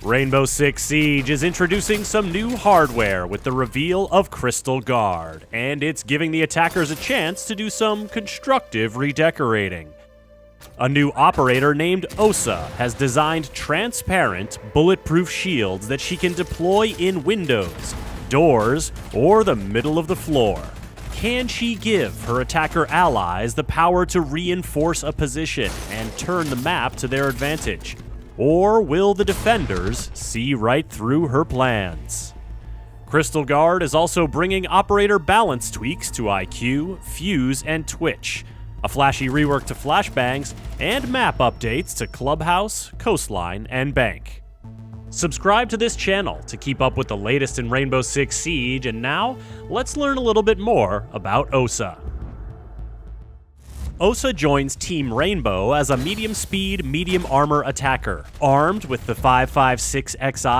Rainbow Six Siege is introducing some new hardware with the reveal of Crystal Guard, and it's giving the attackers a chance to do some constructive redecorating. A new operator named Osa has designed transparent, bulletproof shields that she can deploy in windows, doors, or the middle of the floor. Can she give her attacker allies the power to reinforce a position and turn the map to their advantage? Or will the defenders see right through her plans? Crystal Guard is also bringing operator balance tweaks to IQ, Fuse, and Twitch, a flashy rework to flashbangs, and map updates to Clubhouse, Coastline, and Bank. Subscribe to this channel to keep up with the latest in Rainbow Six Siege, and now, let's learn a little bit more about Osa. Osa joins Team Rainbow as a medium-speed, medium-armor attacker, armed with the 5.56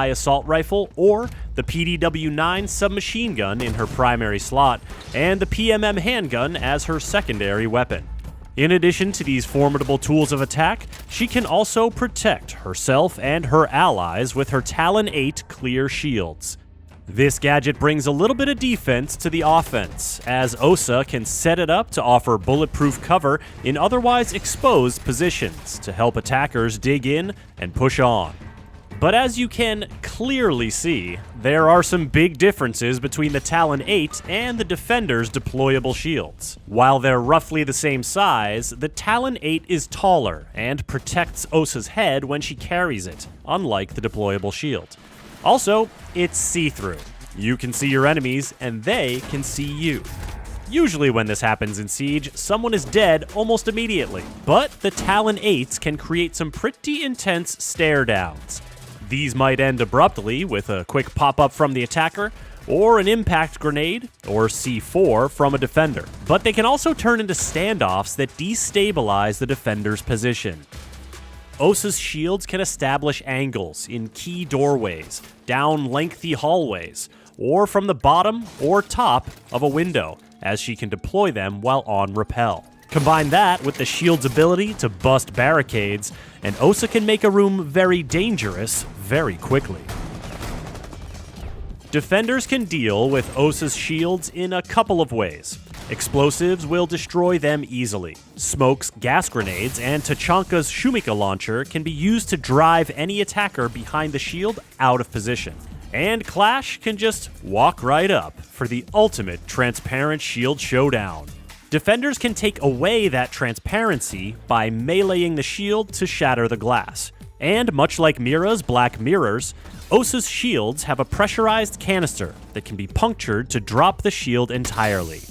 XI assault rifle or the PDW-9 submachine gun in her primary slot, and the PMM handgun as her secondary weapon. In addition to these formidable tools of attack, she can also protect herself and her allies with her Talon 8 clear shields. This gadget brings a little bit of defense to the offense, as Osa can set it up to offer bulletproof cover in otherwise exposed positions to help attackers dig in and push on. But as you can clearly see, there are some big differences between the Talon 8 and the Defender's deployable shields. While they're roughly the same size, the Talon 8 is taller and protects Osa's head when she carries it, unlike the deployable shield. Also, it's see-through. You can see your enemies, and they can see you. Usually when this happens in Siege, someone is dead almost immediately, but the Talon 8s can create some pretty intense stare-downs. These might end abruptly with a quick pop-up from the attacker, or an impact grenade, or C4 from a defender. But they can also turn into standoffs that destabilize the defender's position. Osa's shields can establish angles in key doorways, down lengthy hallways, or from the bottom or top of a window, as she can deploy them while on rappel. Combine that with the shield's ability to bust barricades, and Osa can make a room very dangerous very quickly. Defenders can deal with Osa's shields in a couple of ways. Explosives will destroy them easily. Smoke's gas grenades and Tachanka's Shumika launcher can be used to drive any attacker behind the shield out of position. And Clash can just walk right up for the ultimate transparent shield showdown. Defenders can take away that transparency by meleeing the shield to shatter the glass. And much like Mira's Black Mirrors, Osa's shields have a pressurized canister that can be punctured to drop the shield entirely.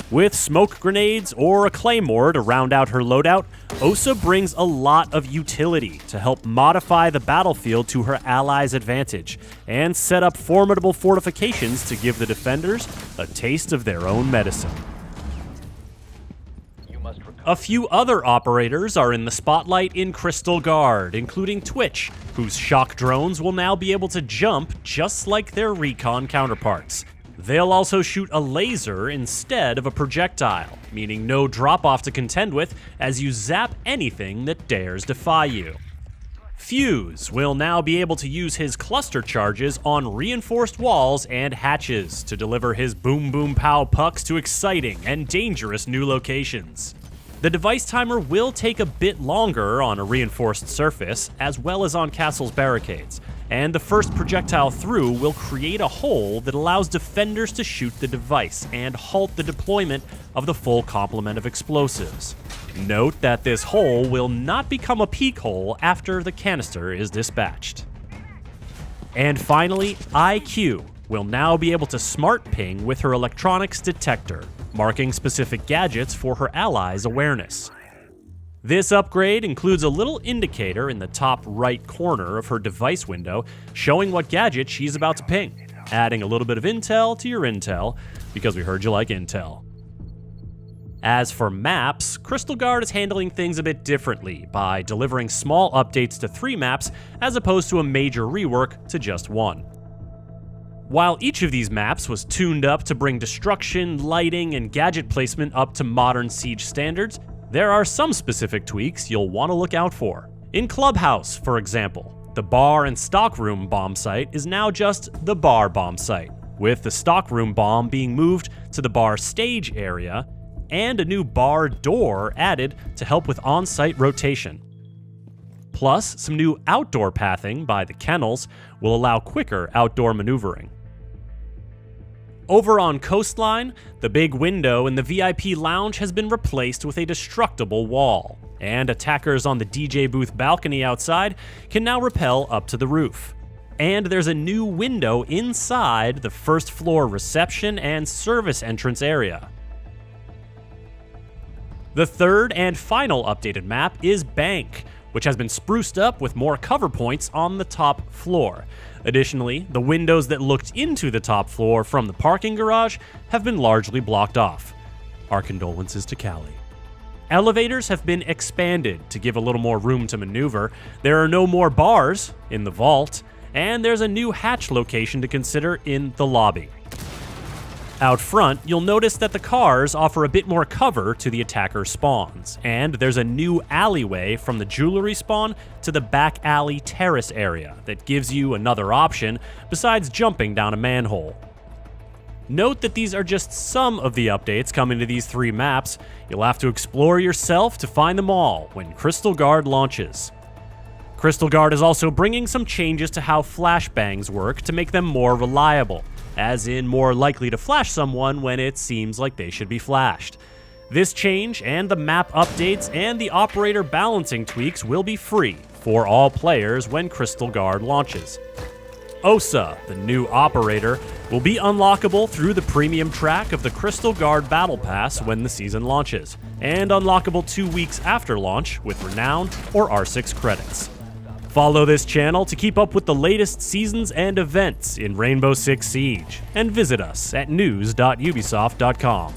With smoke grenades or a claymore to round out her loadout, Osa brings a lot of utility to help modify the battlefield to her allies' advantage and set up formidable fortifications to give the defenders a taste of their own medicine. A few other operators are in the spotlight in Crystal Guard, including Twitch, whose shock drones will now be able to jump just like their recon counterparts. They'll also shoot a laser instead of a projectile, meaning no drop-off to contend with as you zap anything that dares defy you. Fuse will now be able to use his cluster charges on reinforced walls and hatches to deliver his boom boom pow pucks to exciting and dangerous new locations. The device timer will take a bit longer on a reinforced surface, as well as on castle's barricades, and the first projectile through will create a hole that allows defenders to shoot the device and halt the deployment of the full complement of explosives. Note that this hole will not become a peek hole after the canister is dispatched. And finally, IQ will now be able to smart ping with her electronics detector, marking specific gadgets for her allies' awareness. This upgrade includes a little indicator in the top right corner of her device window showing what gadget she's about to ping, adding a little bit of intel to your intel, because we heard you like intel. As for maps, Crystal Guard is handling things a bit differently by delivering small updates to 3 maps as opposed to a major rework to just 1. While each of these maps was tuned up to bring destruction, lighting, and gadget placement up to modern Siege standards, there are some specific tweaks you'll want to look out for. In Clubhouse, for example, the bar and stockroom bomb site is now just the bar bomb site, with the stockroom bomb being moved to the bar stage area and a new bar door added to help with on-site rotation. Plus, some new outdoor pathing by the kennels will allow quicker outdoor maneuvering. Over on Coastline, the big window in the VIP lounge has been replaced with a destructible wall, and attackers on the DJ booth balcony outside can now rappel up to the roof. And there's a new window inside the first floor reception and service entrance area. The third and final updated map is Bank, which has been spruced up with more cover points on the top floor. Additionally, the windows that looked into the top floor from the parking garage have been largely blocked off. Our condolences to Callie. Elevators have been expanded to give a little more room to maneuver. There are no more bars in the vault, and there's a new hatch location to consider in the lobby. Out front, you'll notice that the cars offer a bit more cover to the attacker spawns, and there's a new alleyway from the jewelry spawn to the back alley terrace area that gives you another option besides jumping down a manhole. Note that these are just some of the updates coming to these 3 maps. You'll have to explore yourself to find them all when Crystal Guard launches. Crystal Guard is also bringing some changes to how flashbangs work to make them more reliable, as in more likely to flash someone when it seems like they should be flashed. This change and the map updates and the operator balancing tweaks will be free for all players when Crystal Guard launches. Osa, the new operator, will be unlockable through the premium track of the Crystal Guard Battle Pass when the season launches, and unlockable 2 weeks after launch with Renown or R6 credits. Follow this channel to keep up with the latest seasons and events in Rainbow Six Siege, and visit us at news.ubisoft.com.